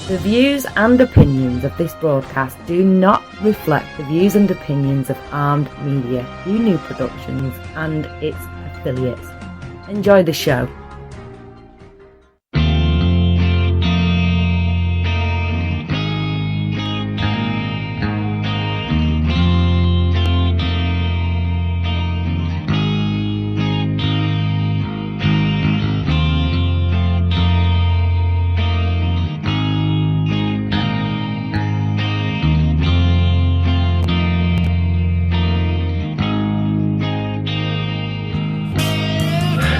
The views and opinions of this broadcast do not reflect the views and opinions of Armed Media, UNU Productions, and its affiliates. Enjoy the show.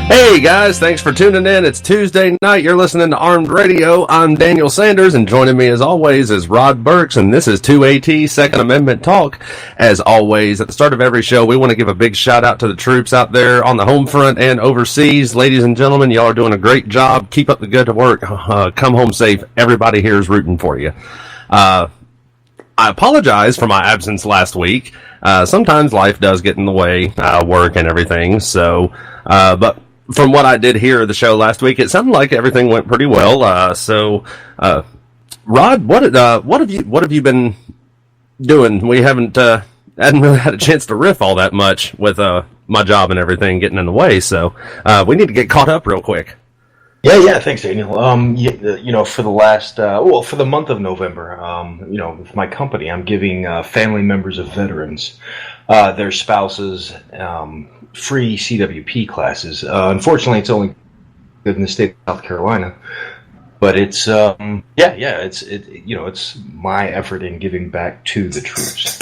Hey guys, thanks for tuning in. It's Tuesday night. You're listening to Armed Radio. I'm Daniel Sanders, and joining me as always is Rod Burks, and this is 2AT Second Amendment Talk. As always, at the start of every show, we want to give a big shout out to the troops out there on the home front and overseas. Ladies and gentlemen, y'all are doing a great job. Keep up the good work. Come home safe. Everybody here is rooting for you. I apologize for my absence last week. Sometimes life does get in the way, work and everything. So, but from what I did hear of the show last week, it sounded like everything went pretty well. Rod, what have you been doing? We hadn't really had a chance to riff all that much with my job and everything getting in the way. So we need to get caught up real quick. Yeah. Thanks, Daniel. For the last, for the month of November, with my company, I'm giving family members of veterans, their spouses, free CWP classes. Unfortunately, it's only good in the state of South Carolina, but it's it's my effort in giving back to the troops.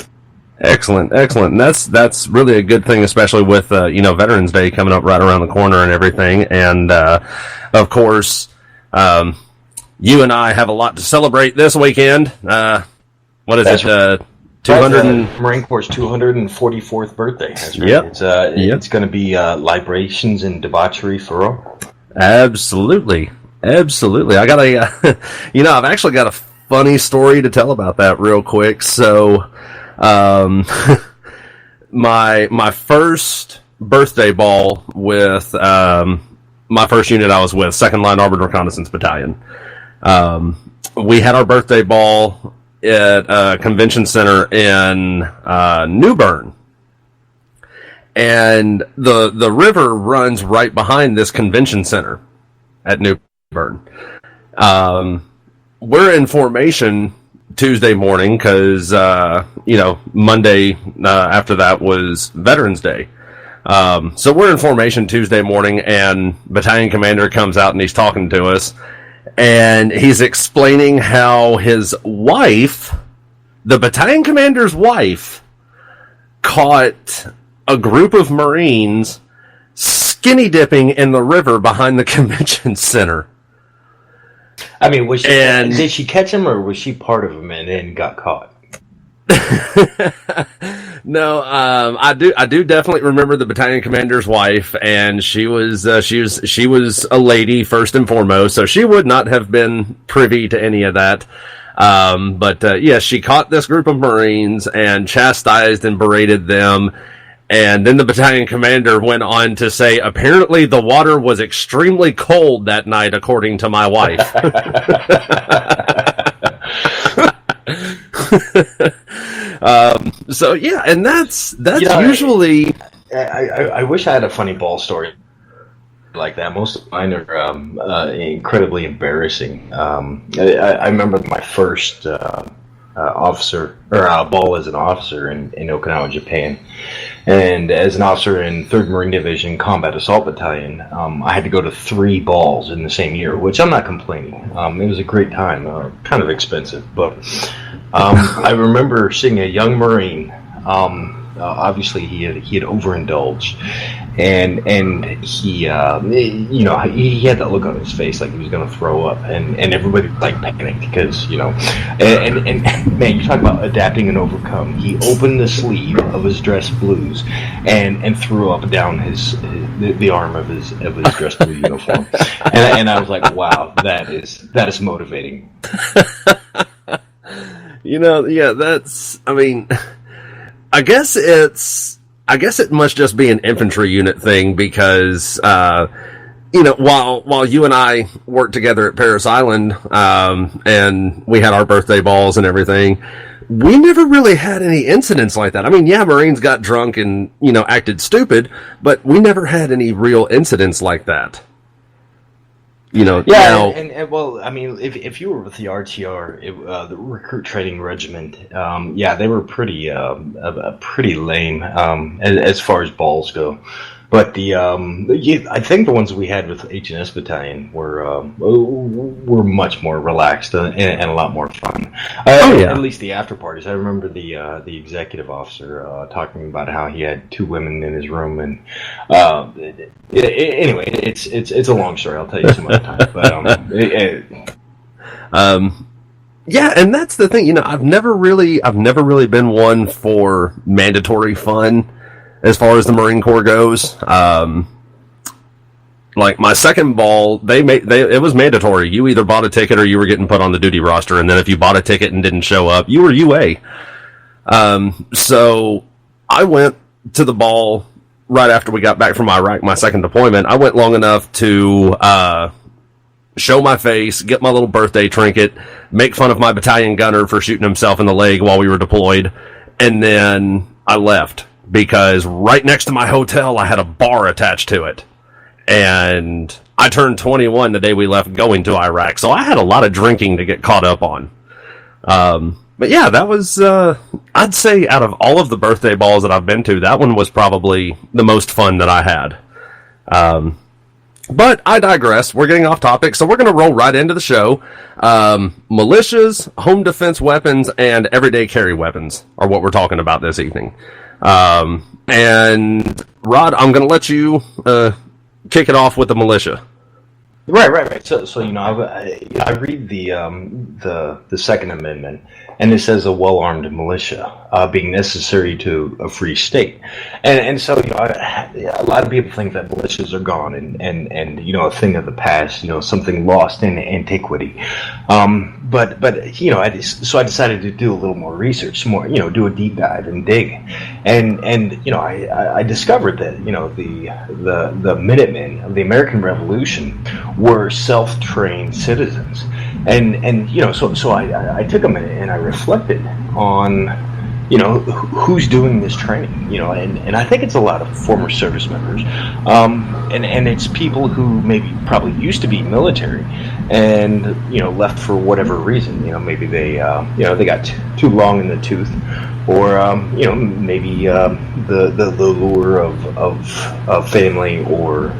Excellent. And that's really a good thing, especially with Veterans Day coming up right around the corner and everything. And of course, you and I have a lot to celebrate this weekend. What is it? 200 Marine Corps' 244th birthday. That's right. Yep. It's going to be libations and debauchery for all. Absolutely. I got I've actually got a funny story to tell about that real quick. So, my first birthday ball with my first unit I was with, 2nd Line Armored Reconnaissance Battalion. We had our birthday ball at a convention center in New Bern, and the river runs right behind this convention center at New Bern. We're in formation Tuesday morning because Monday after that was Veterans Day. So we're in formation Tuesday morning, and battalion commander comes out and he's talking to us. And he's explaining how his wife, the battalion commander's wife, caught a group of Marines skinny dipping in the river behind the convention center. I mean, did she catch him, or was she part of him and then got caught? No, I do definitely remember the battalion commander's wife, and she was a lady first and foremost, so she would not have been privy to any of that. Yes, she caught this group of Marines and chastised and berated them. And then the battalion commander went on to say, apparently the water was extremely cold that night, according to my wife. And that's usually. I wish I had a funny ball story like that. Most of mine are incredibly embarrassing. I remember my first officer or ball as an officer in Okinawa, Japan, and as an officer in 3rd Marine Division Combat Assault Battalion, I had to go to 3 balls in the same year, which I'm not complaining. It was a great time, kind of expensive, but. I remember seeing a young Marine. Obviously, he had overindulged, and he had that look on his face like he was going to throw up, and everybody panicked because and man, you talk about adapting and overcome. He opened the sleeve of his dress blues and threw up down the arm of his dress blue uniform, and I was like, wow, that is motivating. I guess it must just be an infantry unit thing because, while you and I worked together at Paris Island, and we had our birthday balls and everything, we never really had any incidents like that. I mean, yeah, Marines got drunk and, acted stupid, but we never had any real incidents like that. And well, I mean, if you were with the RTR, the Recruit Training Regiment, they were pretty lame as far as balls go. But I think the ones we had with H&S Battalion were much more relaxed and a lot more fun. At least the after parties. I remember the executive officer talking about how he had 2 women in his room, and anyway, it's a long story. I'll tell you some other time. But yeah, and that's the thing. I've never really been one for mandatory fun. As far as the Marine Corps goes, like my second ball, it was mandatory. You either bought a ticket or you were getting put on the duty roster, and then if you bought a ticket and didn't show up, you were UA. So I went to the ball right after we got back from Iraq, my second deployment. I went long enough to show my face, get my little birthday trinket, make fun of my battalion gunner for shooting himself in the leg while we were deployed, and then I left. Because right next to my hotel, I had a bar attached to it. And I turned 21 the day we left going to Iraq. So I had a lot of drinking to get caught up on. But yeah, that was, I'd say out of all of the birthday balls that I've been to, that one was probably the most fun that I had. But I digress. We're getting off topic, so we're going to roll right into the show. Militias, home defense weapons, and everyday carry weapons are what we're talking about this evening. And Rod, I'm going to let you kick it off with the militia. Right. So I read the Second Amendment, and it says a well-armed militia being necessary to a free state, and so a lot of people think that militias are gone and a thing of the past, something lost in antiquity. But I decided to do a little more research, do a deep dive and dig, and I discovered that the Minutemen of the American Revolution were self-trained citizens, and so I took a minute and I reflected on who's doing this training, and I think it's a lot of former service members, and it's people who probably used to be military and left for whatever reason, maybe they got too long in the tooth, or maybe the lure of family or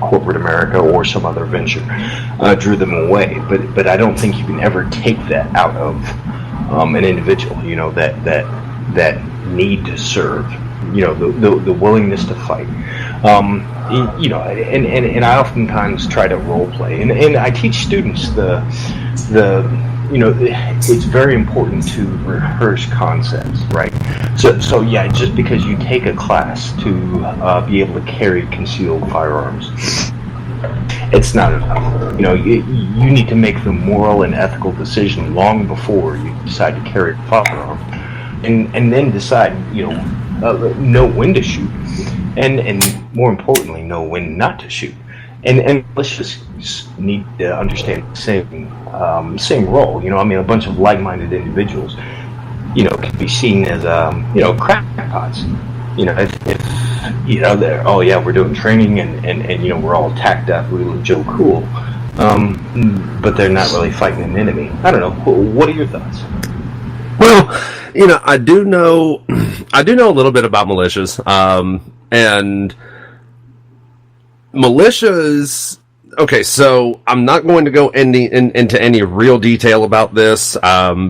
corporate America or some other venture drew them away. But I don't think you can ever take that out of an individual, that need to serve, the willingness to fight. And I oftentimes try to role play, and I teach students it's very important to rehearse concepts, right? So yeah, just because you take a class to be able to carry concealed firearms, it's not enough. You need to make the moral and ethical decision long before you decide to carry a firearm, and then decide, know when to shoot, and more importantly, know when not to shoot. And let's just need to understand the same role. A bunch of like-minded individuals, can be seen as crackpots. If they're, oh yeah, we're doing training and we're all tacked up, we look Joe Cool, but they're not really fighting an enemy. I don't know. What are your thoughts? Well, I do know a little bit about militias, and militias. Okay, so I'm not going to go into any real detail about this,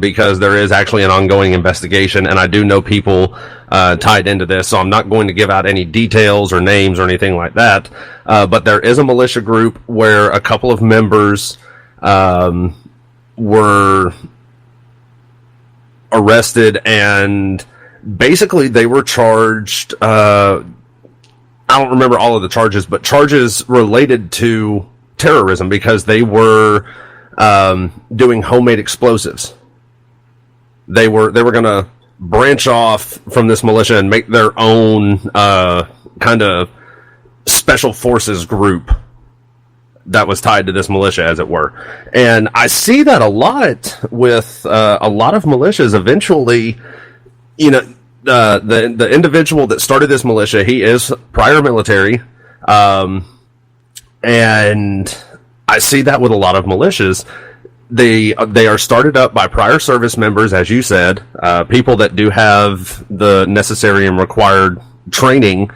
because there is actually an ongoing investigation, and I do know people tied into this, so I'm not going to give out any details or names or anything like that. But there is a militia group where a couple of members were arrested, and basically they were charged. I don't remember all of the charges, but charges related to terrorism, because they were doing homemade explosives. They were going to branch off from this militia and make their own kind of special forces group that was tied to this militia, as it were. And I see that a lot with a lot of militias. Eventually, you know, the individual that started this militia, he is prior military, and I see that with a lot of militias. They are started up by prior service members, as you said, people that do have the necessary and required training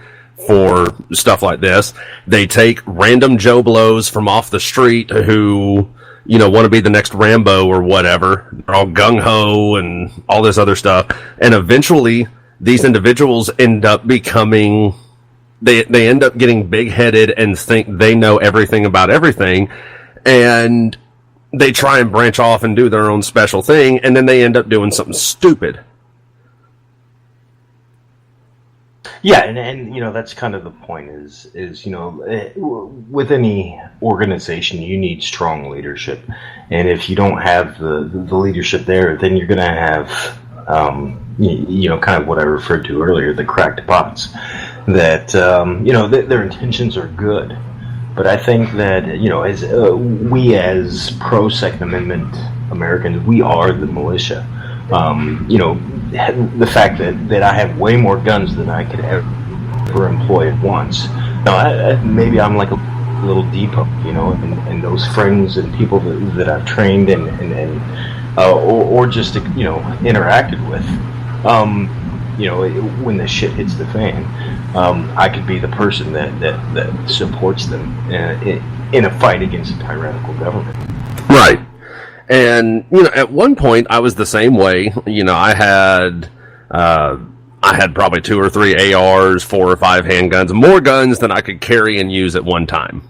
for stuff like this. They take random Joe Blows from off the street who, you know, want to be the next Rambo or whatever. They're all gung-ho and all this other stuff. And eventually, these individuals end up becoming... They end up getting big-headed and think they know everything about everything. And they try and branch off and do their own special thing, and then they end up doing something stupid. Yeah, and you know, that's kind of the point is you know, with any organization you need strong leadership, and if you don't have the leadership there, then you're going to have you know, kind of what I referred to earlier, the cracked pots that you know, their intentions are good, but I think that, you know, as we as pro Second Amendment Americans, we are the militia. You know, the fact that I have way more guns than I could ever employ at once. Now, maybe I'm like a little depot, you know, and those friends and people that I've trained or just, you know, interacted with, you know, when the shit hits the fan, I could be the person that supports them in a fight against a tyrannical government. Right. And, you know, at one point I was the same way. You know, I had probably 2 or 3 ARs, 4 or 5 handguns, more guns than I could carry and use at one time.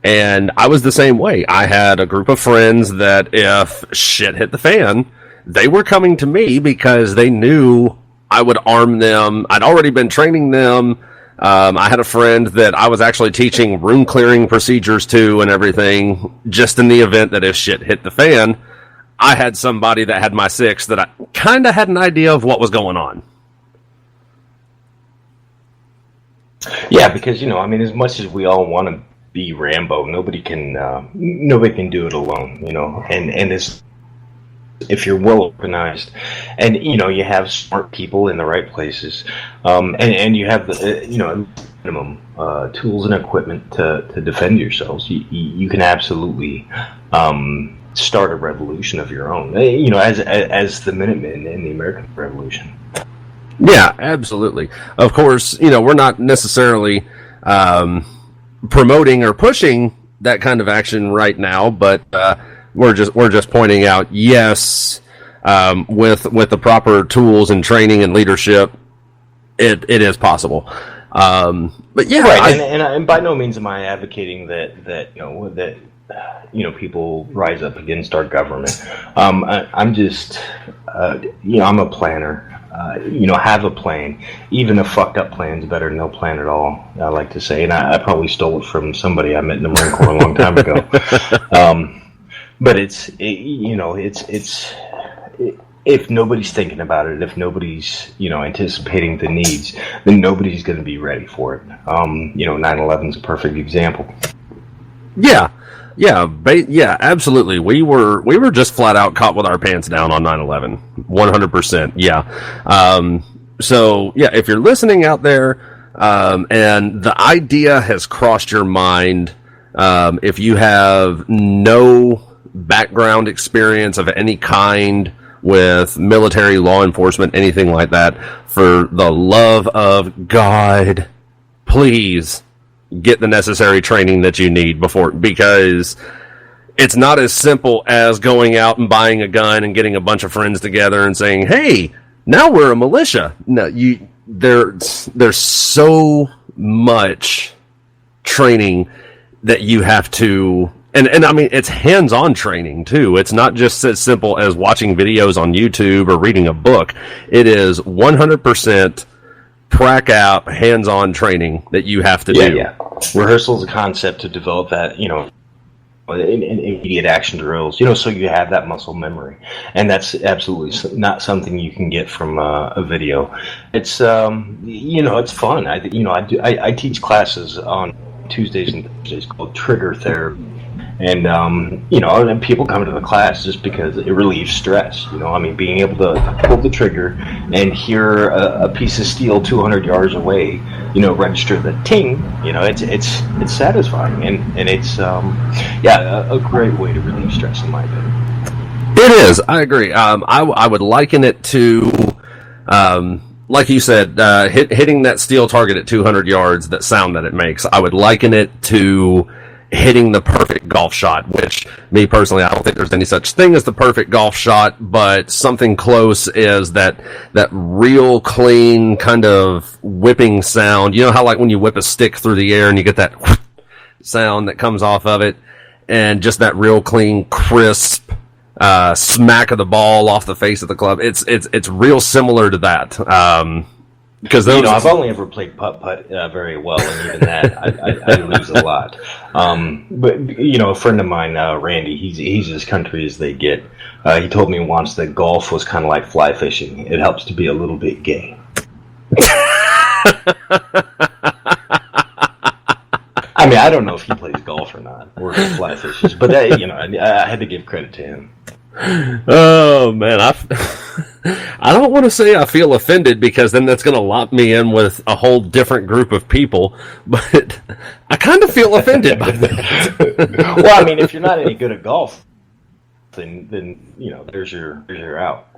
And I was the same way. I had a group of friends that if shit hit the fan, they were coming to me because they knew I would arm them. I'd already been training them. I had a friend that I was actually teaching room clearing procedures to and everything, just in the event that if shit hit the fan, I had somebody that had my 6 that I kind of had an idea of what was going on. Yeah, because, you know, I mean, as much as we all want to be Rambo, nobody can do it alone, you know, and it's, if you're well organized and, you know, you have smart people in the right places, and you have the, you know, minimum tools and equipment to defend yourselves, you can absolutely start a revolution of your own, you know, as the Minutemen in the American Revolution. Yeah, absolutely. Of course, you know, we're not necessarily promoting or pushing that kind of action right now, but we're just pointing out, yes, with the proper tools and training and leadership, it is possible. But yeah, right. And by no means am I advocating that people rise up against our government. I'm just you know, I'm a planner. You know, have a plan. Even a fucked up plan is better than no plan at all, I like to say. And I probably stole it from somebody I met in the Marine Corps a long time ago. But if nobody's thinking about it, if nobody's, you know, anticipating the needs, then nobody's going to be ready for it. You know, 9/11 is a perfect example. Yeah, absolutely. We were just flat out caught with our pants down on 9/11. 100%. Yeah. So yeah, if you're listening out there, and the idea has crossed your mind, if you have no background experience of any kind with military, law enforcement, anything like that, for the love of God, please get the necessary training that you need because it's not as simple as going out and buying a gun and getting a bunch of friends together and saying, hey, now we're a militia. No, there's so much training that you have to, and I mean, it's hands-on training too. It's not just as simple as watching videos on YouTube or reading a book. It is 100% prac out, hands-on training that you have to do. Yeah. Rehearsal is a concept to develop that, you know, in immediate action drills, you know, so you have that muscle memory. And that's absolutely not something you can get from a video. It's, you know, it's fun. I teach classes on Tuesdays and Thursdays called Trigger Therapy. And, you know, and people come to the class just because it relieves stress. You know, I mean, being able to pull the trigger and hear a piece of steel 200 yards away, you know, register the ting, you know, it's satisfying. And it's, a great way to relieve stress, in my opinion. It is. I agree. I would liken it to, like you said, hitting that steel target at 200 yards, that sound that it makes. I would liken it to hitting the perfect golf shot, which, me personally, I don't think there's any such thing as the perfect golf shot, but something close is that real clean kind of whipping sound. You know how, like, when you whip a stick through the air and you get that sound that comes off of it, and just that real clean, crisp smack of the ball off the face of the club. It's real similar to that. Because those, you know, I've only ever played putt-putt very well, and even that I lose a lot. But you know, a friend of mine, Randy, he's as country as they get. He told me once that golf was kind of like fly fishing. It helps to be a little bit gay. I mean, I don't know if he plays golf or not, or fly fishes, but that, you know, I had to give credit to him. Oh man, I don't want to say I feel offended, because then that's going to lock me in with a whole different group of people, but I kind of feel offended by that. Well, I mean, if you're not any good at golf, then you know, there's your out.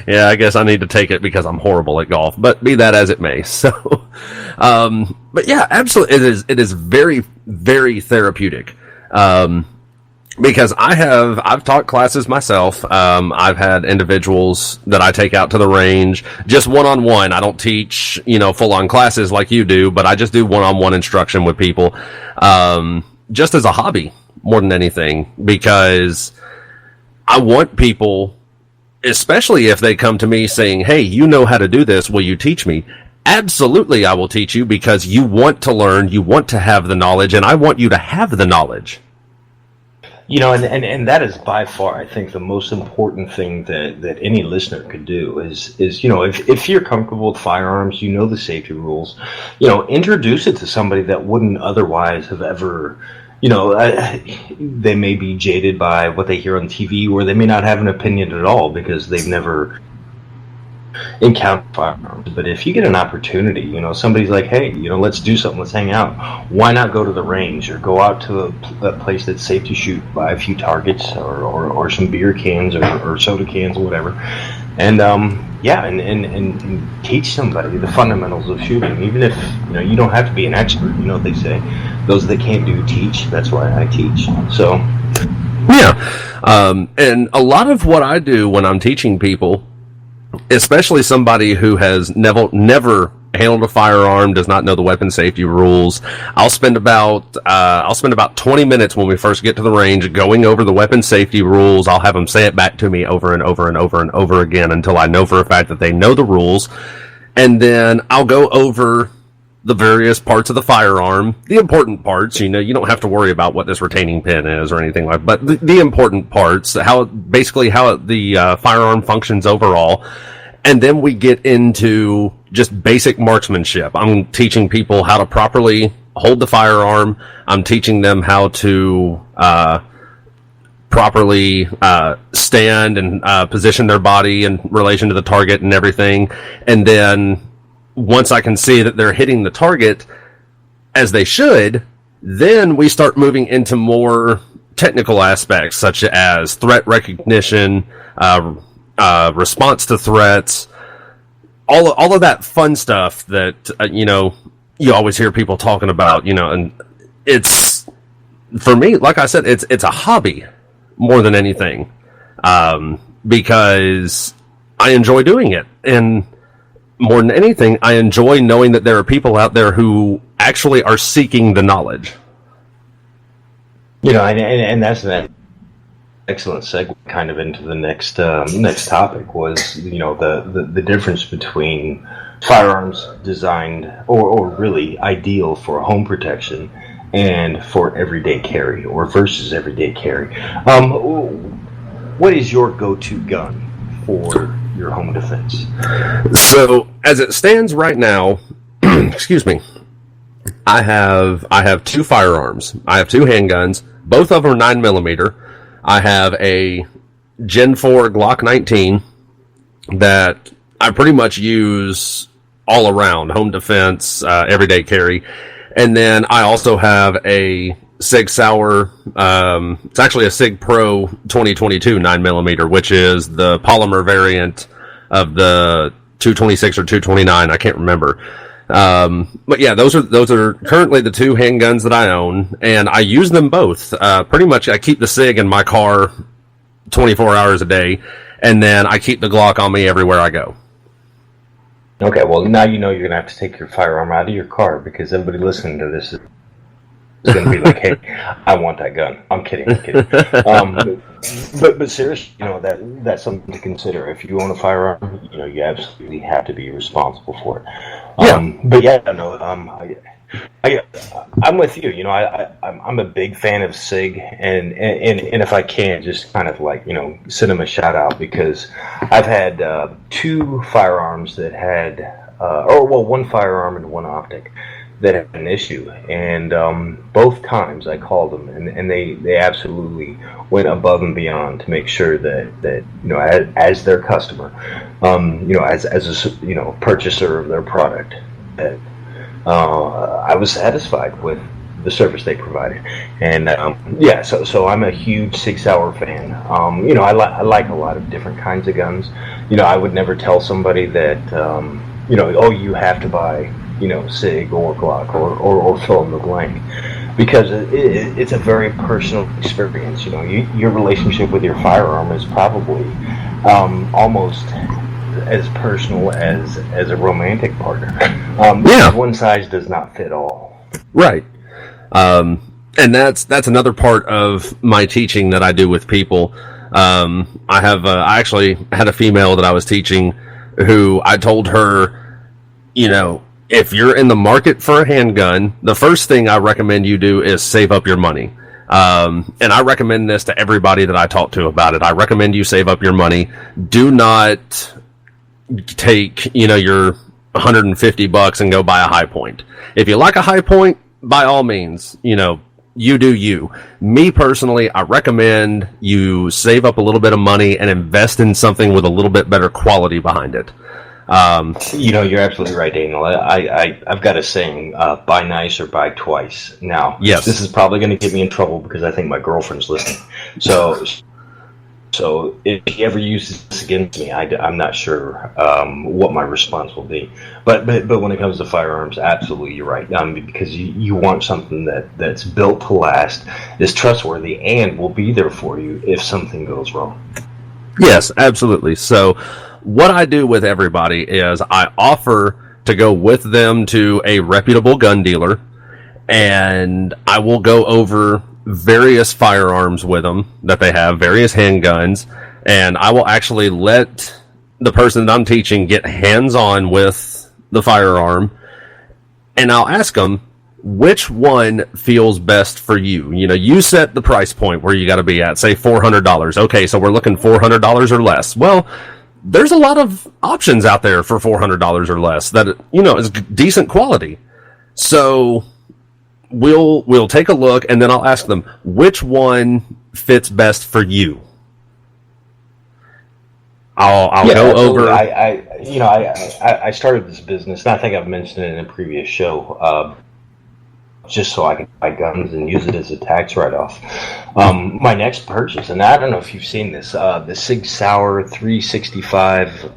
Yeah, I guess I need to take it because I'm horrible at golf, but be that as it may. So, but yeah, absolutely, it is very, very therapeutic. Because I've taught classes myself. I've had individuals that I take out to the range, just one-on-one. I don't teach, you know, full-on classes like you do, but I just do one-on-one instruction with people, just as a hobby more than anything, because I want people, especially if they come to me saying, hey, you know how to do this, will you teach me? Absolutely, I will teach you, because you want to learn, you want to have the knowledge, and I want you to have the knowledge. You know, and that is by far, I think, the most important thing that any listener could do is, you know, if you're comfortable with firearms, you know the safety rules, you know, introduce it to somebody that wouldn't otherwise have ever, you know, they may be jaded by what they hear on TV, or they may not have an opinion at all because they've never encountered firearms. But if you get an opportunity, you know, somebody's like, hey, you know, let's do something, let's hang out, why not go to the range or go out to a place that's safe to shoot, buy a few targets or some beer cans or soda cans or whatever, and and teach somebody the fundamentals of shooting. Even if, you know, you don't have to be an expert. You know what they say, those that can't do teach. That's why I teach. So yeah, and a lot of what I do when I'm teaching people, especially somebody who has never handled a firearm, does not know the weapon safety rules, I'll spend about 20 minutes when we first get to the range going over the weapon safety rules. I'll have them say it back to me over and over and over and over again until I know for a fact that they know the rules. And then I'll go over the various parts of the firearm, the important parts. You know, you don't have to worry about what this retaining pin is or anything like, but the important parts, how the firearm functions overall. And then we get into just basic marksmanship. I'm teaching people how to properly hold the firearm. I'm teaching them how to properly stand and position their body in relation to the target and everything. And then once I can see that they're hitting the target as they should, then we start moving into more technical aspects, such as threat recognition, response to threats, all of that fun stuff that, you know, you always hear people talking about, you know. And it's, for me, like I said, it's a hobby more than anything, because I enjoy doing it. And more than anything, I enjoy knowing that there are people out there who actually are seeking the knowledge. You know, and that's that excellent segue kind of into the next topic was, you know, the difference between firearms designed or really ideal for home protection and for everyday carry, or versus everyday carry. What is your go-to gun for your home defense? So, as it stands right now, excuse me, I have two firearms. I have two handguns. Both of them are 9mm. I have a Gen 4 Glock 19 that I pretty much use all around, home defense, everyday carry. And then I also have a Sig Sauer, it's actually a Sig Pro 2022 9mm, which is the polymer variant of the 226 or 229. I can't remember. But yeah, those are currently the two handguns that I own, and I use them both. Pretty much I keep the Sig in my car 24 hours a day, and then I keep the Glock on me everywhere I go. Okay, well, now you know you're going to have to take your firearm out of your car, because everybody listening to this is going to be like, hey, I want that gun. I'm kidding. But seriously, that's something to consider. If you own a firearm, you absolutely have to be responsible for it. But yeah, no, I'm with you. I'm a big fan of SIG, and if I can, just kind of like send them a shout out, because I've had two firearms that had, one firearm and one optic that had an issue, and both times I called them, and they absolutely went above and beyond to make sure that as their customer, as a purchaser of their product, that I was satisfied with the service they provided. And so I'm a huge Sig Sauer fan. I like a lot of different kinds of guns. I would never tell somebody that you have to buy Sig or Glock or fill in the blank, because it's a very personal experience. Your relationship with your firearm is probably almost as personal as a romantic partner. One size does not fit all. Right. And that's another part of my teaching that I do with people. I actually had a female that I was teaching who I told her, if you're in the market for a handgun, the first thing I recommend you do is save up your money. And I recommend this to everybody that I talk to about it. I recommend you save up your money. Do not take, your $150 and go buy a High Point. If you like a High Point, by all means, you do you. Me personally, I recommend you save up a little bit of money and invest in something with a little bit better quality behind it. You're absolutely right, Daniel. I've got a saying, buy nice or buy twice. Now, yes. This is probably going to get me in trouble because I think my girlfriend's listening. So if he ever uses this against me, I'm not sure what my response will be. But when it comes to firearms, absolutely, you're right. Because you want something that's built to last, is trustworthy, and will be there for you if something goes wrong. Yes, absolutely. So what I do with everybody is I offer to go with them to a reputable gun dealer, and I will go over various firearms with them that they have, various handguns, and I will actually let the person that I'm teaching get hands-on with the firearm, and I'll ask them, which one feels best for you? You set the price point where you got to be at, say $400. Okay, so we're looking $400 or less. Well, there's a lot of options out there for $400 or less that, is decent quality. So we'll take a look, and then I'll ask them, which one fits best for you? I'll go over. I started this business, and I think I've mentioned it in a previous show, just so I can buy guns and use it as a tax write-off. My next purchase, and I don't know if you've seen this, the Sig Sauer 365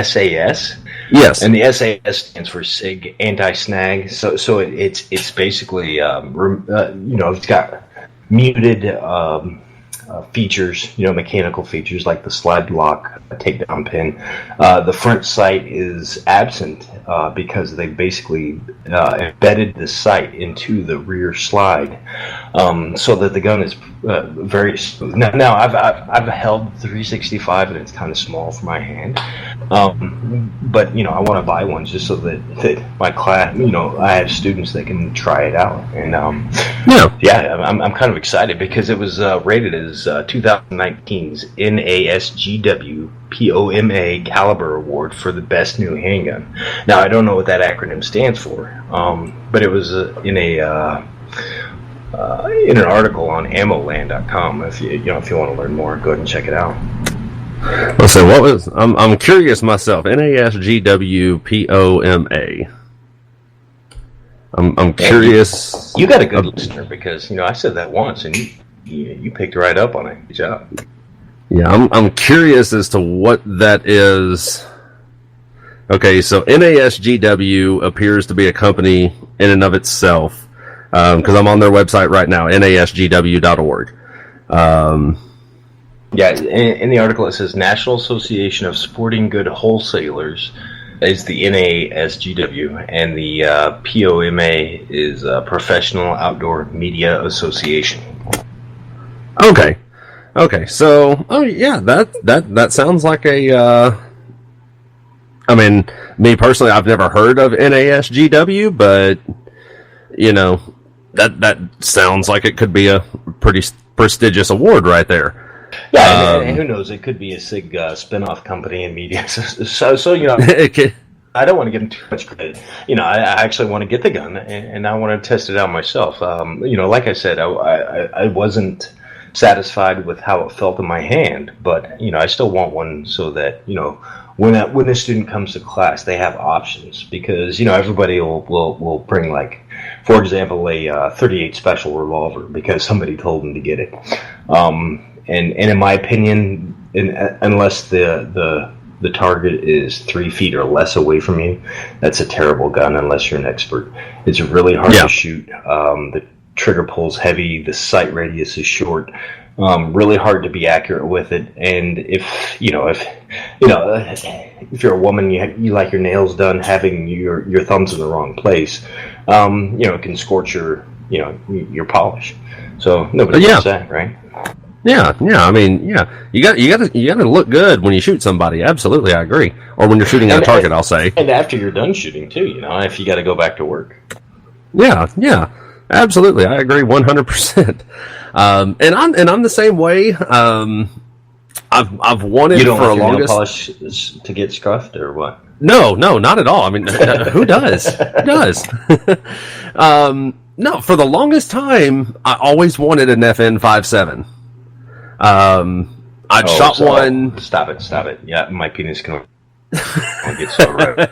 SAS. Yes. And the SAS stands for SIG Anti-Snag. So it's basically it's got muted features, mechanical features like the slide lock takedown pin. The front sight is absent because they basically embedded the sight into the rear slide, so that the gun is very smooth. Now I've held 365 and it's kind of small for my hand, but I want to buy one just so that my class, I have students that can try it out, and I'm kind of excited because it was rated as was 2019's NASGW POMA Caliber Award for the best new handgun. Now, I don't know what that acronym stands for, but it was in an article on AmmoLand.com. If you want to learn more, go ahead and check it out. So what was? I'm curious myself. NASGW POMA. I'm curious. You got a good listener because I said that once and you picked right up on it. Good job. Yeah, I'm curious as to what that is. Okay, so NASGW appears to be a company in and of itself because I'm on their website right now, nasgw.org. Yeah, in the article it says National Association of Sporting Good Wholesalers is the NASGW, and the POMA is Professional Outdoor Media Association. Okay, so that sounds like a. I mean, me personally, I've never heard of NASGW, but that sounds like it could be a pretty prestigious award right there. Yeah, and who knows? It could be a SIG spin-off company in media. So I don't want to give them too much credit. I actually want to get the gun, and I want to test it out myself. Like I said, I wasn't satisfied with how it felt in my hand, but I still want one so that when a student comes to class, they have options because everybody will bring, like, for example, a 38 special revolver because somebody told them to get it. And in my opinion, unless the target is 3 feet or less away from you, that's a terrible gun unless you're an expert. It's really hard to shoot. The trigger pull's heavy. The sight radius is short. Really hard to be accurate with it. And if you're a woman, you like your nails done, having your thumbs in the wrong place, it can scorch your polish. So nobody wants that, right? Yeah. I mean, you got to look good when you shoot somebody. Absolutely, I agree. Or when you're shooting at a target, I'll say. And after you're done shooting too, if you got to go back to work. Yeah, absolutely, I agree 100%. And I'm the same way. I've wanted you don't for like a your longest nail polish to get scuffed or what? No, not at all. I mean, who does? Who does? No, for the longest time, I always wanted an FN57. I'd shot one. Stop it. Yeah, my penis can get so red.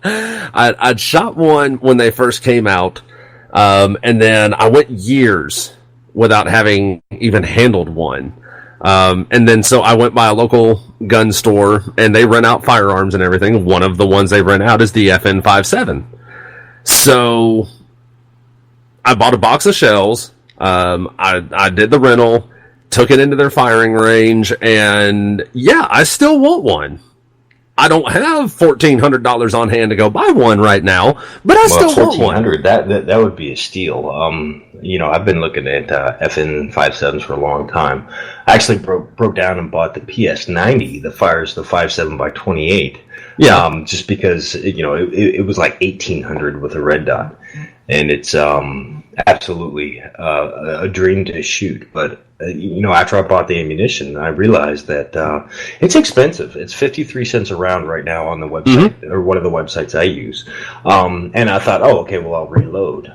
I'd shot one when they first came out, and then I went years without having even handled one. And then so I went by a local gun store, and they rent out firearms and everything. One of the ones they rent out is the FN57. So I bought a box of shells. I did the rental. Took it into their firing range, and I still want one. I don't have $1,400 on hand to go buy one right now, but I still want one. That would be a steal. I've been looking at FN57s for a long time. I actually broke down and bought the PS90 that fires the 5.7x28. Yeah. Just because it was like $1,800 with a red dot, and it's absolutely a dream to shoot, but. After I bought the ammunition, I realized that it's expensive. It's 53 cents a round right now on the website, or one of the websites I use. And I thought, I'll reload.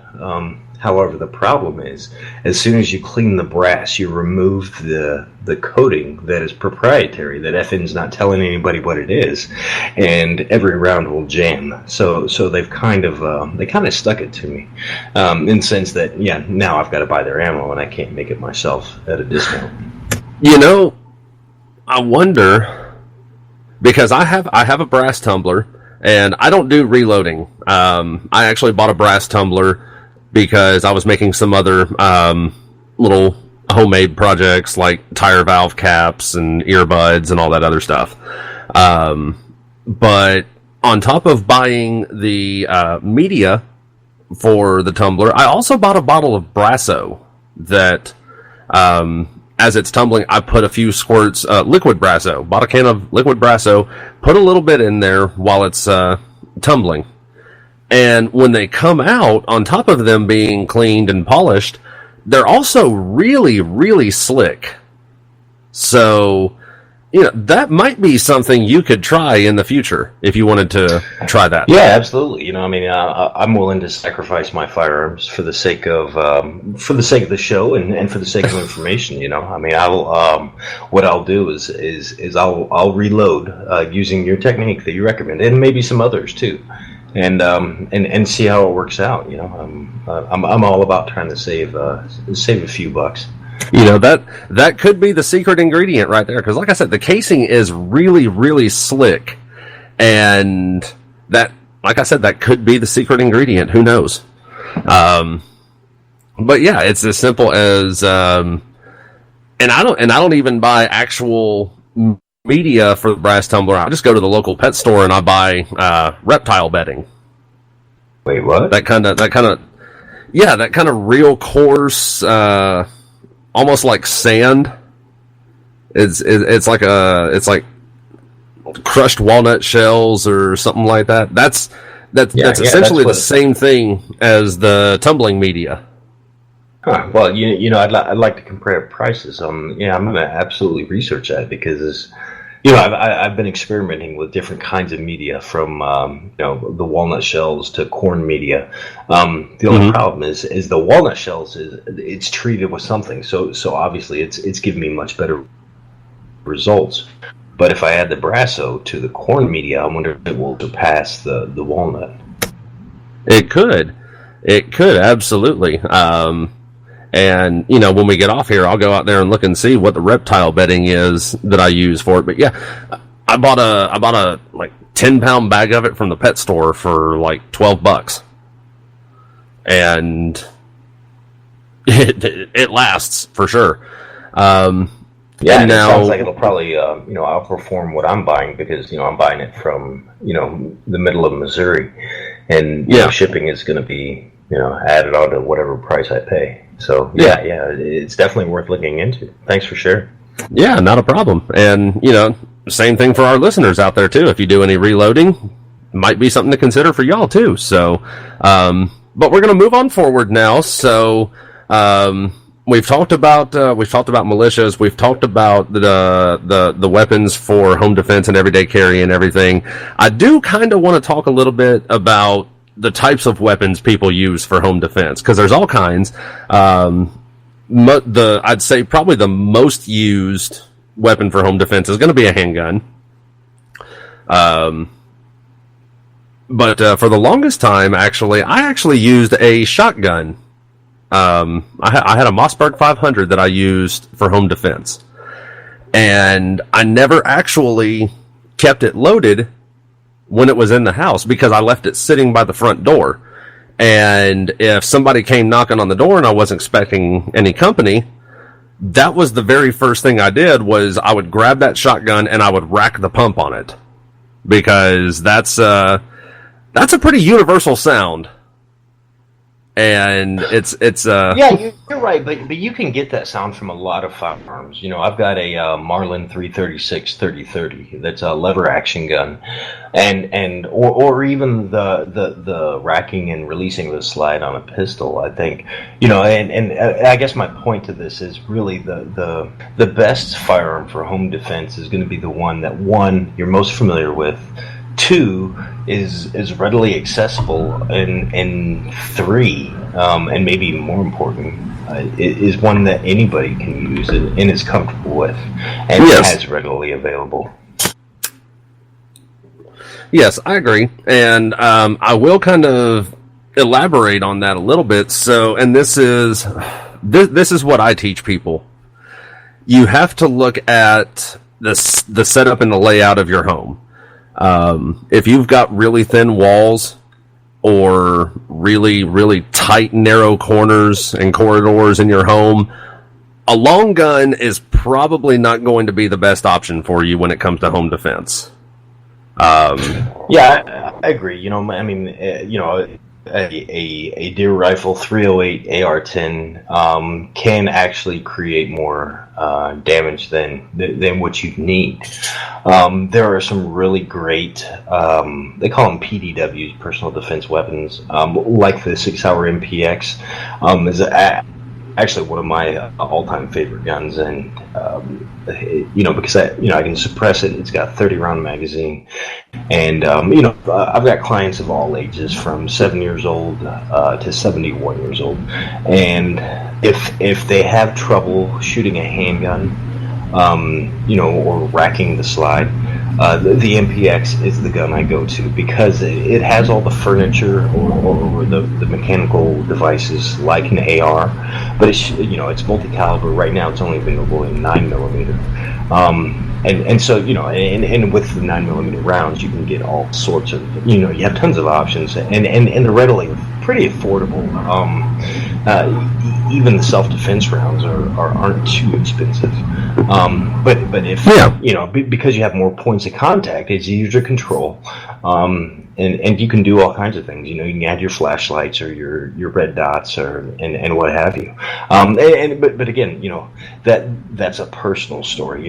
However, the problem is, as soon as you clean the brass, you remove the coating that is proprietary, that FN's not telling anybody what it is, and every round will jam. So they've kind of stuck it to me, in the sense that, now I've got to buy their ammo, and I can't make it myself at a discount. I wonder, because I have a brass tumbler, and I don't do reloading. I actually bought a brass tumbler because I was making some other little homemade projects like tire valve caps and earbuds and all that other stuff. But on top of buying the media for the tumbler, I also bought a bottle of Brasso that, as it's tumbling, I put a few squirts, liquid Brasso. Bought a can of liquid Brasso, put a little bit in there while it's tumbling. And when they come out, on top of them being cleaned and polished, they're also really, really slick. So, that might be something you could try in the future if you wanted to try that. Yeah, absolutely. I'm willing to sacrifice my firearms for the sake of the show and for the sake of information. What I'll do is I'll reload using your technique that you recommend, and maybe some others too, and see how it works out. I'm all about trying to save a few bucks. That could be the secret ingredient right there. Because like I said, the casing is really, really slick. And that, like I said, that could be the secret ingredient. Who knows? But yeah, it's as simple as, and I don't even buy actual media for the brass tumbler. I just go to the local pet store and I buy, reptile bedding. Wait, what? That kind of real coarse, almost like sand. It's like crushed walnut shells or something like that. That's essentially the same thing as the tumbling media. Huh. Well, I'd like to compare prices. I'm gonna absolutely research that because I've been experimenting with different kinds of media, from the walnut shells to corn media. The only problem is the walnut shells it's treated with something, so obviously it's giving me much better results. But if I add the Brasso to the corn media, I wonder if it will surpass the walnut. It could absolutely. And, when we get off here, I'll go out there and look and see what the reptile bedding is that I use for it. But yeah, I bought a like 10-pound bag of it from the pet store for like $12. And it lasts for sure. And it sounds like it'll probably, outperform what I'm buying, because, I'm buying it from, the middle of Missouri, and shipping is going to be, added on to whatever price I pay. So yeah, it's definitely worth looking into. Thanks for sharing. Yeah, not a problem. And same thing for our listeners out there too. If you do any reloading, might be something to consider for y'all too. So, but we're going to move on forward now. So, we've talked about militias. We've talked about the weapons for home defense and everyday carry and everything. I do kind of want to talk a little bit about the types of weapons people use for home defense, because there's all kinds. I'd say probably the most used weapon for home defense is going to be a handgun. But for the longest time, I actually used a shotgun. I had a Mossberg 500 that I used for home defense, and I never actually kept it loaded when it was in the house, because I left it sitting by the front door. And if somebody came knocking on the door and I wasn't expecting any company, that was the very first thing I did, was I would grab that shotgun and I would rack the pump on it, because that's a pretty universal sound. And it's yeah, you're right, but you can get that sound from a lot of firearms. I've got a Marlin 336 30-30 that's a lever action gun, or even the racking and releasing the slide on a pistol. I think and I guess my point to this is really the best firearm for home defense is going to be the one that, one, you're most familiar with, two, is readily accessible, and three, and maybe more important, is one that anybody can use and is comfortable with, and is readily available. Yes, I agree, and I will kind of elaborate on that a little bit. So, and this is what I teach people. You have to look at the setup and the layout of your home. If you've got really thin walls or really, really tight, narrow corners and corridors in your home, a long gun is probably not going to be the best option for you when it comes to home defense. Yeah, I agree. A deer rifle 308 AR-10 can actually create more damage than what you need. There are some really great, they call them PDWs, personal defense weapons, like the 6 Hour MPX. Is actually one of my all-time favorite guns, and because I can suppress it. It's got a 30-round magazine, and I've got clients of all ages, from 7 years old to 71 years old, and if they have trouble shooting a handgun, or racking the slide, the MPX is the gun I go to, because it has all the furniture or the mechanical devices like an AR, but it's multi-caliber. Right now, it's only available in 9mm, and so and with the 9mm rounds, you can get all sorts of you have tons of options, and they're readily pretty affordable. Even the self-defense rounds aren't too expensive. But if because you have more points of contact, it's easier to control. And you can do all kinds of things. You can add your flashlights or your red dots and what have you. But again, that's a personal story.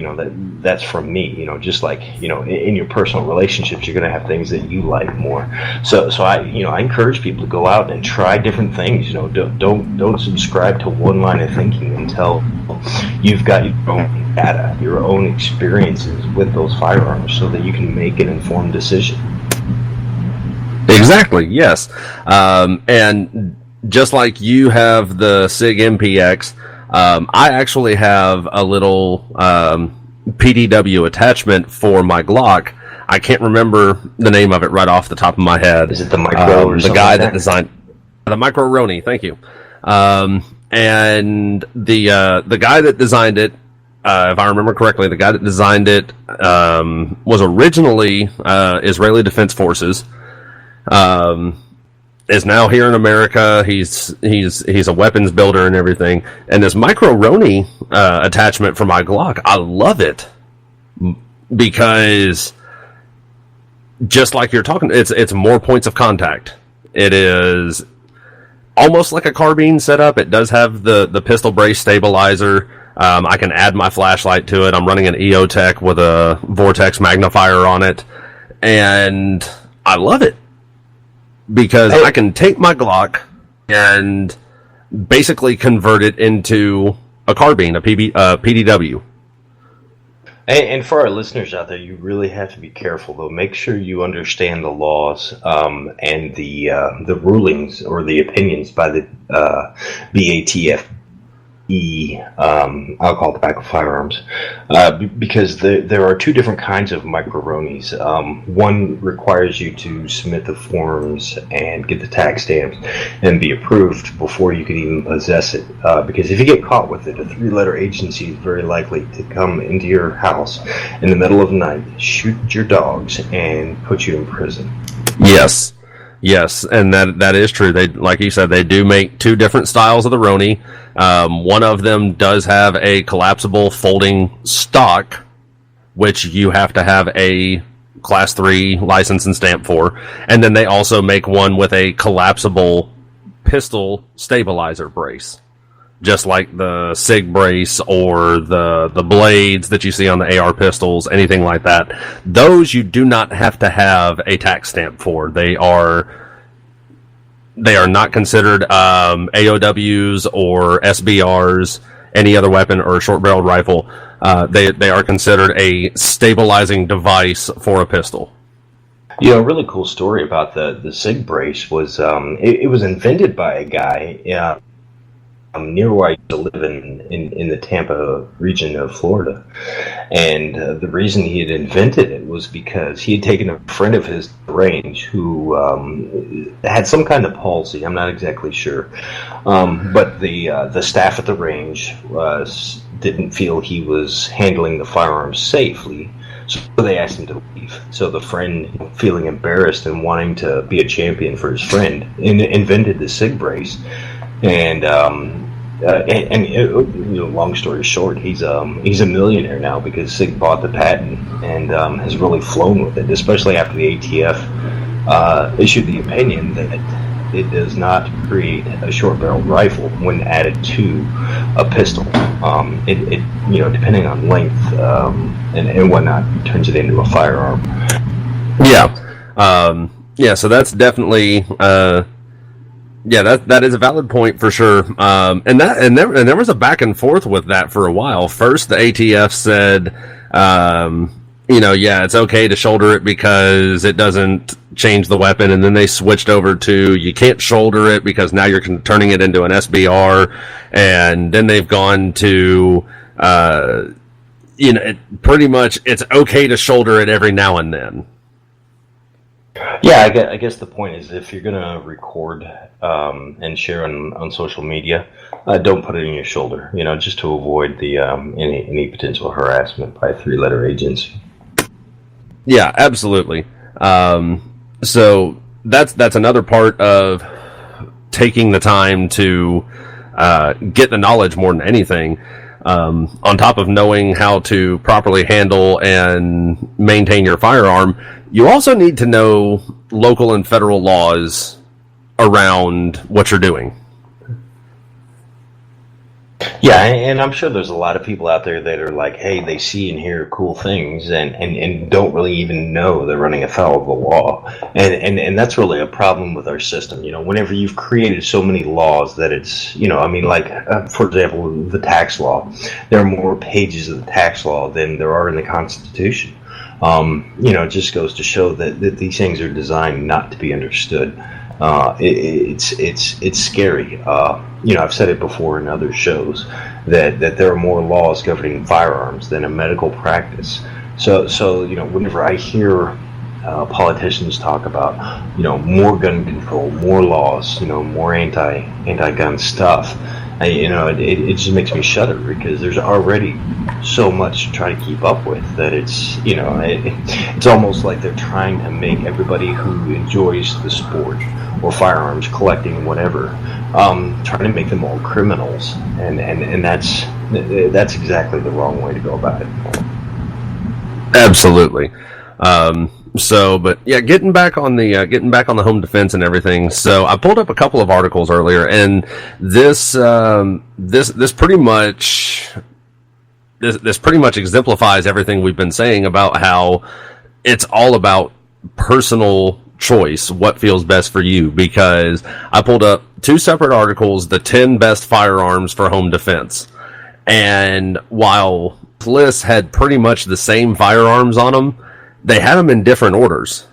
That's from me. Just like in your personal relationships, you're going to have things that you like more. So I encourage people to go out and try different things. Don't subscribe to one line of thinking until you've got your own data, your own experiences with those firearms, so that you can make an informed decision. Exactly, yes. And just like you have the SIG MPX, I actually have a little PDW attachment for my Glock. I can't remember the name of it right off the top of my head. Is it the Micro or the something guy like that designed the Micro Roni? Thank you. And the guy that designed it, if I remember correctly, the guy that designed it was originally Israeli Defense Forces. Is now here in America. He's a weapons builder and everything. And this Micro Roni attachment for my Glock, I love it, because just like you're talking, it's more points of contact. It is almost like a carbine setup. It does have the pistol brace stabilizer. I can add my flashlight to it. I'm running an EOTech with a Vortex magnifier on it, and I love it, because I can take my Glock and basically convert it into a carbine, a PDW. And for our listeners out there, you really have to be careful, though. Make sure you understand the laws and the rulings or the opinions by the BATF. Alcohol, tobacco, firearms, because there are two different kinds of Micro Ronis. One requires you to submit the forms and get the tax stamps and be approved before you can even possess it. Because if you get caught with it, a 3-letter agency is very likely to come into your house in the middle of the night, shoot your dogs, and put you in prison. Yes, and that is true. They, like you said, they do make two different styles of the Roni. One of them does have a collapsible folding stock, which you have to have a Class 3 license and stamp for. And then they also make one with a collapsible pistol stabilizer brace, just like the SIG brace or the blades that you see on the AR pistols, anything like that. Those you do not have to have a tax stamp for. They are not considered AOWs or SBRs, any other weapon or short-barreled rifle. They are considered a stabilizing device for a pistol. A really cool story about the SIG brace was it was invented by a guy near where I used to live in the Tampa region of Florida. And the reason he had invented it was because he had taken a friend of his to the range who had some kind of palsy. I'm not exactly sure. But the staff at the range didn't feel he was handling the firearms safely, so they asked him to leave. So the friend, feeling embarrassed and wanting to be a champion for his friend, invented the SIG brace. And long story short, he's a millionaire now because SIG bought the patent and has really flown with it, especially after the ATF issued the opinion that it does not create a short-barreled rifle when added to a pistol. It depending on length and whatnot, turns it into a firearm. Yeah. So that's definitely Yeah, that is a valid point for sure. And there was a back and forth with that for a while. First, the ATF said, yeah, it's okay to shoulder it because it doesn't change the weapon. And then they switched over to you can't shoulder it because now you're turning it into an SBR. And then they've gone to, pretty much it's okay to shoulder it every now and then. Yeah, I guess the point is if you're going to record and share on social media, don't put it in your shoulder, just to avoid the any potential harassment by a three-letter agency. Yeah, absolutely. So that's another part of taking the time to get the knowledge more than anything. On top of knowing how to properly handle and maintain your firearm, you also need to know local and federal laws around what you're doing. Yeah, and I'm sure there's a lot of people out there that are like, hey, they see and hear cool things and don't really even know they're running afoul of the law. And that's really a problem with our system. Whenever you've created so many laws that it's, for example, the tax law, there are more pages of the tax law than there are in the Constitution. It just goes to show that these things are designed not to be understood. It's scary. I've said it before in other shows that there are more laws governing firearms than a medical practice. So whenever I hear politicians talk about more gun control, more laws, more anti-gun stuff, it just makes me shudder because there's already so much to try to keep up with that it's almost like they're trying to make everybody who enjoys the sport or firearms collecting, whatever, trying to make them all criminals, and that's exactly the wrong way to go about it. Absolutely. But yeah, getting back on the home defense and everything. So I pulled up a couple of articles earlier, and this pretty much exemplifies everything we've been saying about how it's all about personal choice, what feels best for you. Because I pulled up two separate articles, the 10 best firearms for home defense, and while lists had pretty much the same firearms on them, they had them in different orders.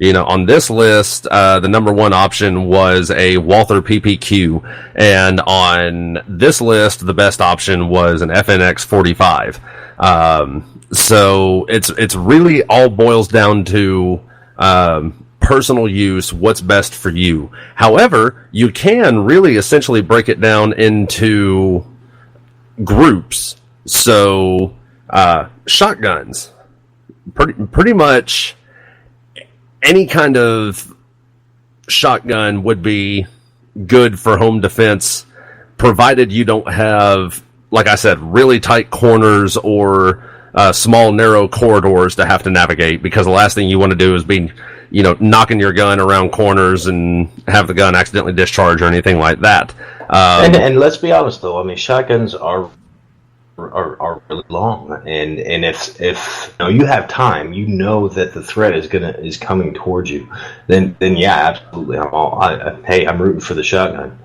On this list, the number one option was a Walther PPQ, and on this list, the best option was an FNX 45. So it's really all boils down to personal use, what's best for you. However, you can really essentially break it down into groups. So shotguns. Pretty much any kind of shotgun would be good for home defense, provided you don't have, like I said, really tight corners or small, narrow corridors to have to navigate, because the last thing you want to do is be, knocking your gun around corners and have the gun accidentally discharge or anything like that. And let's be honest, though, shotguns are really long, and if you have time, that the threat is coming towards you, then yeah, absolutely, I'm rooting for the shotgun.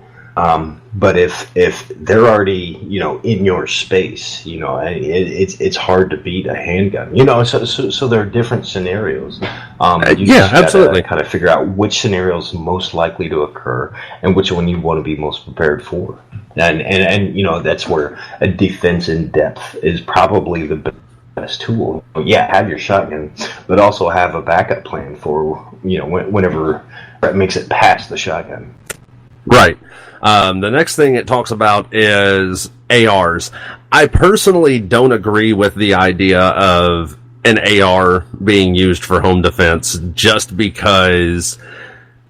But if they're already in your space, it's hard to beat a handgun. So there are different scenarios. Yeah, absolutely. Kind of figure out which scenario is most likely to occur and which one you want to be most prepared for. And that's where a defense in depth is probably the best tool. Yeah, have your shotgun, but also have a backup plan for whenever it makes it past the shotgun. Right. The next thing it talks about is ARs. I personally don't agree with the idea of an AR being used for home defense, just because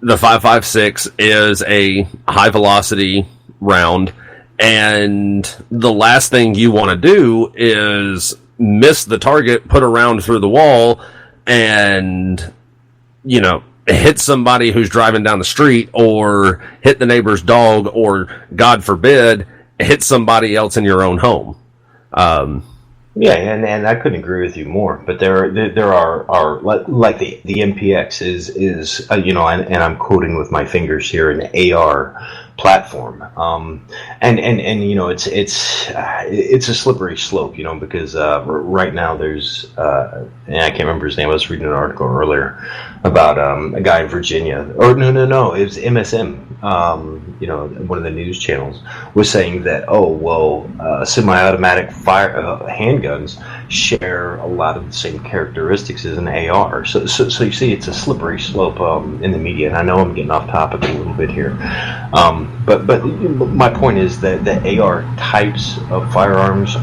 the 5.56 is a high velocity round, and the last thing you want to do is miss the target, put a round through the wall, and hit somebody who's driving down the street, or hit the neighbor's dog, or God forbid hit somebody else in your own home. Yeah, and I couldn't agree with you more. But there are like the MPX is and I'm quoting with my fingers here, an AR platform. And it's a slippery slope, because right now there's and I can't remember his name. I was reading an article earlier about a guy in Virginia, or no, it was MSM. One of the news channels was saying that semi-automatic fire handguns share a lot of the same characteristics as an AR. So you see, it's a slippery slope in the media. And I know I'm getting off topic a little bit here, but my point is that the AR types of firearms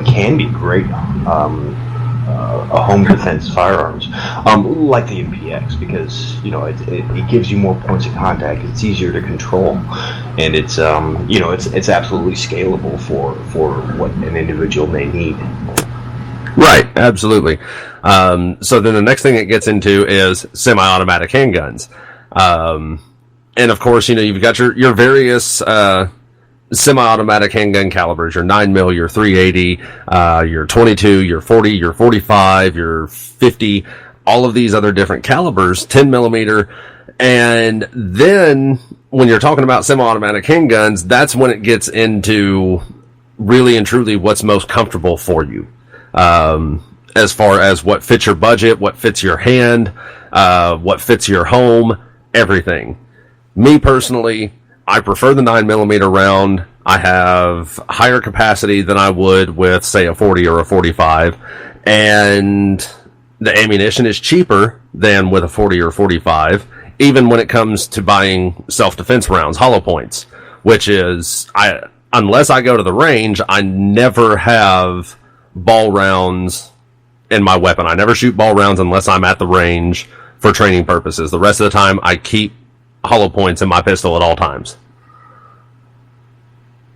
can be great. Home defense firearms, like the MPX, because it gives you more points of contact. It's easier to control, and it's absolutely scalable for what an individual may need. Right, absolutely. So then the next thing it gets into is semi-automatic handguns, and of course, you've got your various semi-automatic handgun calibers, your 9mm, your 380, your 22, your 40, your 45, your 50, all of these other different calibers, 10mm. And then when you're talking about semi-automatic handguns, that's when it gets into really and truly what's most comfortable for you. As far as what fits your budget, what fits your hand, what fits your home, everything. Me personally, I prefer the 9mm round. I have higher capacity than I would with, say, a 40 or a 45. And the ammunition is cheaper than with a 40 or 45, even when it comes to buying self-defense rounds, hollow points, which is, unless I go to the range, I never have ball rounds in my weapon. I never shoot ball rounds unless I'm at the range for training purposes. The rest of the time, I keep hollow points in my pistol at all times.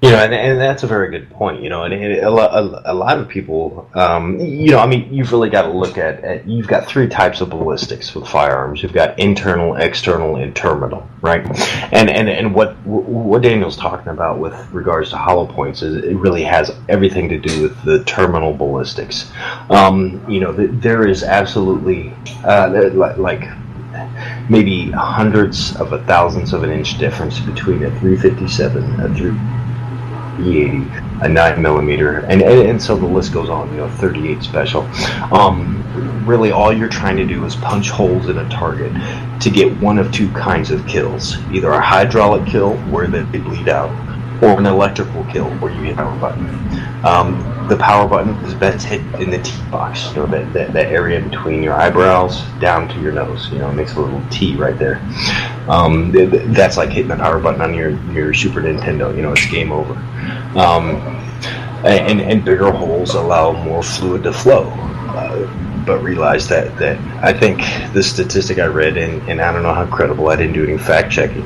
And that's a very good point. And a lot of people, you've really got to look at you've got three types of ballistics with firearms. You've got internal, external, and terminal, right? And what Daniel's talking about with regards to hollow points is it really has everything to do with the terminal ballistics. There is absolutely like maybe hundreds of a thousandths of an inch difference between a 357, a 380, a 9mm, and so the list goes on. 38 special. Really, all you're trying to do is punch holes in a target to get one of two kinds of kills: either a hydraulic kill where they bleed out, or an electrical kill where you hit the power button. The power button is best hit in the T-box, that area between your eyebrows down to your nose. It makes a little T right there. That's like hitting the power button on your Super Nintendo. It's game over. And bigger holes allow more fluid to flow. But realize that I think the statistic I read, and I don't know how credible, I didn't do any fact checking,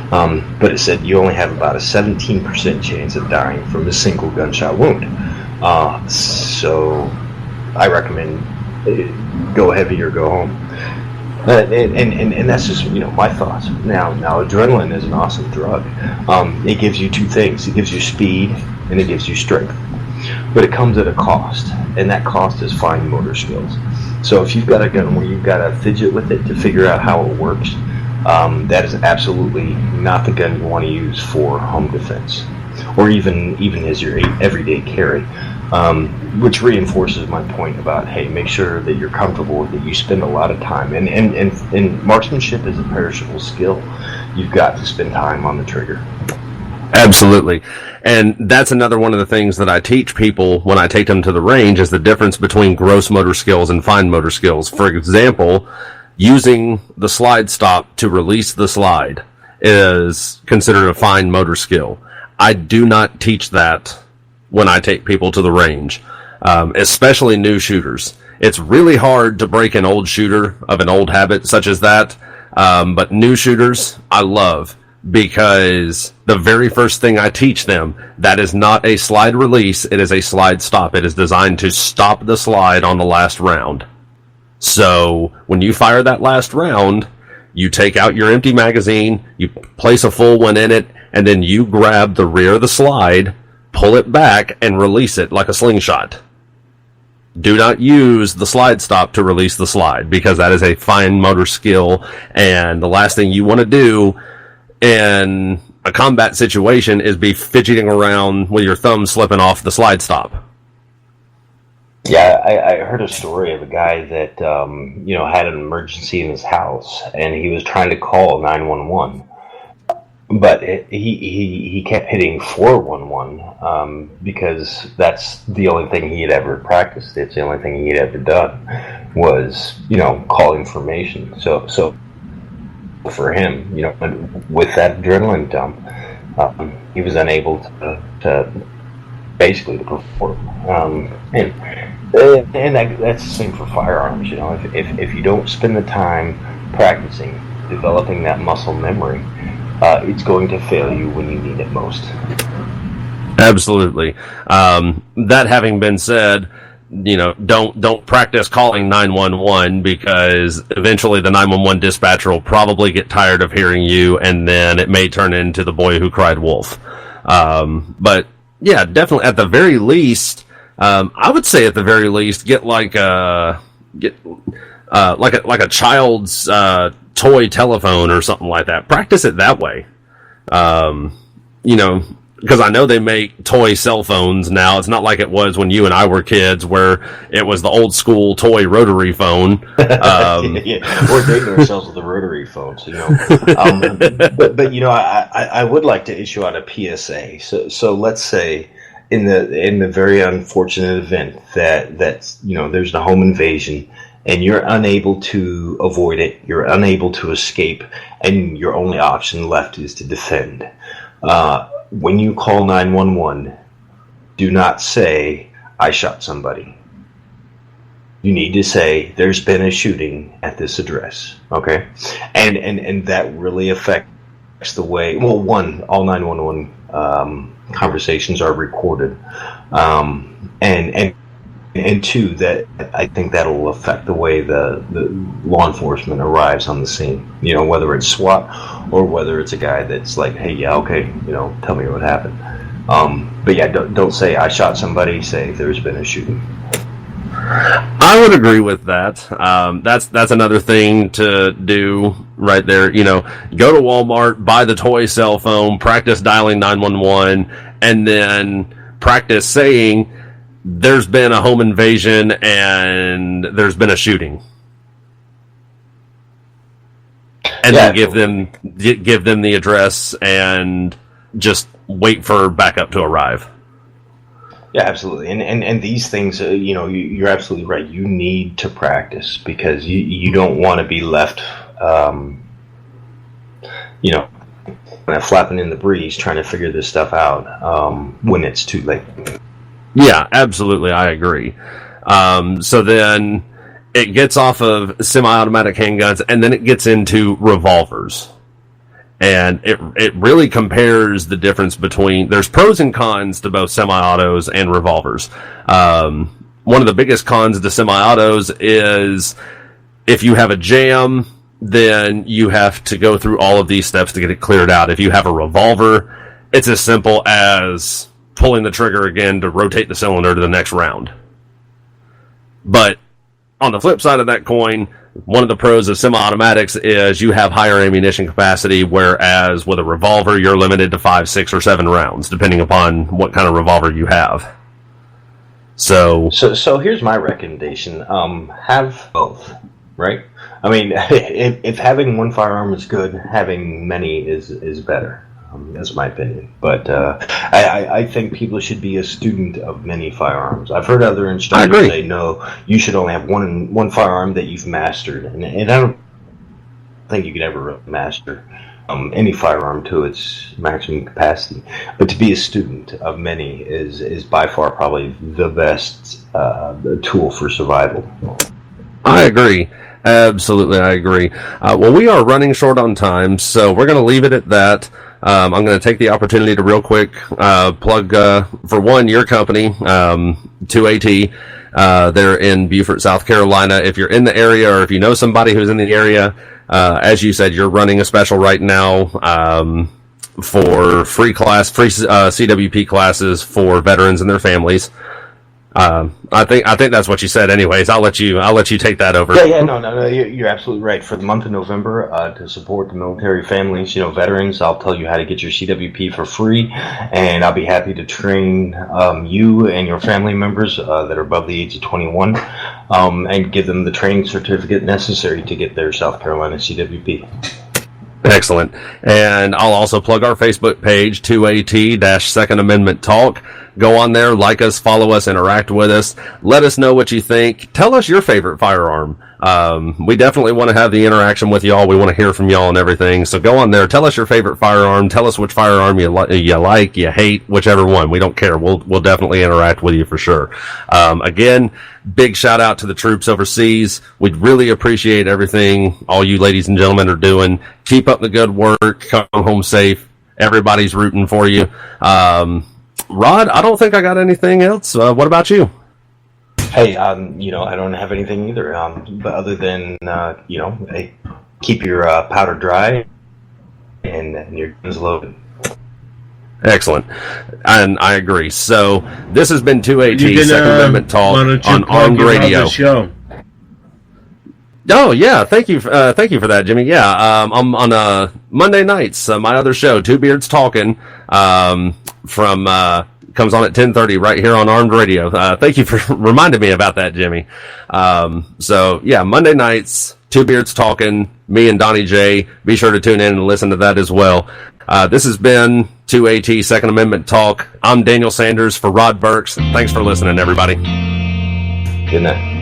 but it said you only have about a 17% chance of dying from a single gunshot wound. So I recommend go heavy or go home. And that's just my thoughts. Now adrenaline is an awesome drug. It gives you two things: it gives you speed and it gives you strength. But it comes at a cost, and that cost is fine motor skills. So if you've got a gun where you've got to fidget with it to figure out how it works, that is absolutely not the gun you want to use for home defense, or even as your everyday carry. Which reinforces my point about, hey, make sure that you're comfortable with it. You spend a lot of time, and marksmanship is a perishable skill. You've got to spend time on the trigger. Absolutely. And that's another one of the things that I teach people when I take them to the range, is the difference between gross motor skills and fine motor skills. For example, using the slide stop to release the slide is considered a fine motor skill. I do not teach that when I take people to the range, especially new shooters. It's really hard to break an old shooter of an old habit such as that, but new shooters I love, because the very first thing I teach them, that is not a slide release, it is a slide stop. It is designed to stop the slide on the last round. So when you fire that last round, you take out your empty magazine, you place a full one in it, and then you grab the rear of the slide, pull it back, and release it like a slingshot. do not use the slide stop to release the slide, because that is a fine motor skill, and the last thing you want to do in a combat situation is be fidgeting around with your thumb slipping off the slide stop. Yeah, I heard a story of a guy that had an emergency in his house, and he was trying to call 911, but he kept hitting 411 because that's the only thing he had ever practiced. It's the only thing he had ever done was call information. So for him, with that adrenaline dump, he was unable to basically to perform. And that's the same for firearms. If you don't spend the time practicing, developing that muscle memory, it's going to fail you when you need it most. Absolutely. That having been said, don't practice calling 911, because eventually the 911 dispatcher will probably get tired of hearing you, and then it may turn into the boy who cried wolf. But yeah, definitely at the very least, I would say at the very least, get like a child's toy telephone or something like that. Practice it that way. Because I know they make toy cell phones now. It's not like it was when you and I were kids, where it was the old school toy rotary phone. We're dating ourselves with the rotary phones, but I would like to issue out a PSA. So let's say in the very unfortunate event that there's a home invasion, and you're unable to avoid it, you're unable to escape, and your only option left is to defend. When you call 911, do not say, "I shot somebody." You need to say, "There's been a shooting at this address." Okay? And that really affects the way, well, one, all 911 conversations are recorded. And two, that I think that'll affect the way the law enforcement arrives on the scene. Whether it's SWAT or whether it's a guy that's like, "Hey, yeah, okay, tell me what happened." But yeah, don't say "I shot somebody." Say "There's been a shooting." I would agree with that. That's another thing to do right there. Go to Walmart, buy the toy cell phone, practice dialing 911, and then practice saying, "There's been a home invasion and there's been a shooting," and then give them the address and just wait for backup to arrive. Yeah, absolutely. And these things, you're absolutely right. You need to practice, because you don't want to be left, flapping in the breeze trying to figure this stuff out when it's too late. Yeah, absolutely. I agree. So then it gets off of semi-automatic handguns, and then it gets into revolvers. And it really compares the difference between, there's pros and cons to both semi-autos and revolvers. One of the biggest cons to semi-autos is if you have a jam, then you have to go through all of these steps to get it cleared out. If you have a revolver, it's as simple as pulling the trigger again to rotate the cylinder to the next round. But on the flip side of that coin, one of the pros of semi-automatics is you have higher ammunition capacity, whereas with a revolver, you're limited to 5, 6, or 7 rounds, depending upon what kind of revolver you have. So here's my recommendation. Have both, right? I mean, if having one firearm is good, having many is better. That's my opinion. But I think people should be a student of many firearms. I've heard other instructors say, no, you should only have one firearm that you've mastered. And I don't think you could ever master any firearm to its maximum capacity. But to be a student of many is by far probably the best tool for survival. I agree. Absolutely, I agree. Well, we are running short on time, so we're going to leave it at that. I'm going to take the opportunity to real quick plug, for one, your company, 2AT. They're in Beaufort, South Carolina. If you're in the area, or if you know somebody who's in the area, as you said, you're running a special right now for free CWP classes for veterans and their families. I think that's what you said. Anyways, I'll let you take that over. No. You're absolutely right. For the month of November, to support the military families, veterans, I'll tell you how to get your CWP for free, and I'll be happy to train you and your family members that are above the age of 21, and give them the training certificate necessary to get their South Carolina CWP. Excellent. And I'll also plug our Facebook page, 2AT-Second Amendment Talk. Go on there, like us, follow us, interact with us. Let us know what you think. Tell us your favorite firearm. We definitely want to have the interaction with y'all. We want to hear from y'all and everything. So go on there. Tell us your favorite firearm. Tell us which firearm you like, you hate, whichever one. We don't care. We'll definitely interact with you for sure. Again, big shout out to the troops overseas. We'd really appreciate everything all you ladies and gentlemen are doing. Keep up the good work. Come home safe. Everybody's rooting for you. Rod, I don't think I got anything else. What about you? Hey, I don't have anything either. But other than, hey, keep your powder dry and your guns loaded. Excellent. And I agree. So this has been 2AT Second Amendment Talk on Armed Radio. Show? Oh yeah, thank you for that, Jimmy. Yeah, I'm on Monday nights. My other show, Two Beards Talking, from comes on at 10:30 right here on Armed Radio. Thank you for reminding me about that, Jimmy. So yeah, Monday nights, Two Beards Talking. Me and Donnie J. Be sure to tune in and listen to that as well. This has been 2AT Second Amendment Talk. I'm Daniel Sanders for Rod Burks. Thanks for listening, everybody. Good night.